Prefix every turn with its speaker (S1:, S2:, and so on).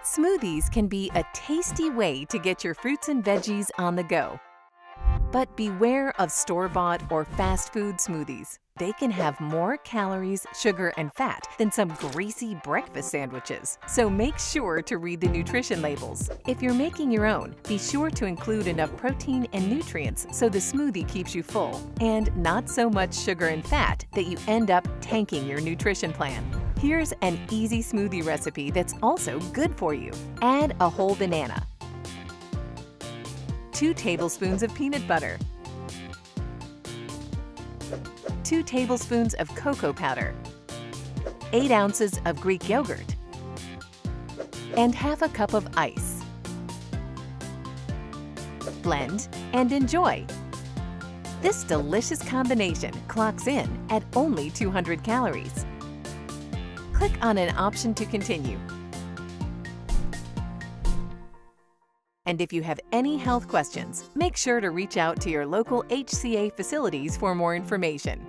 S1: Smoothies can be a tasty way to get your fruits and veggies on the go. But beware of store-bought or fast food smoothies. They can have more calories, sugar, and fat than some greasy breakfast sandwiches. So make sure to read the nutrition labels. If you're making your own, be sure to include enough protein and nutrients so the smoothie keeps you full, and not so much sugar and fat that you end up tanking your nutrition plan. Here's an easy smoothie recipe that's also good for you. Add a whole banana, 2 tablespoons of peanut butter, 2 tablespoons of cocoa powder, 8 ounces of Greek yogurt, and half a cup of ice. Blend and enjoy. This delicious combination clocks in at only 200 calories. Click on an option to continue. And if you have any health questions, make sure to reach out to your local HCA facilities for more information.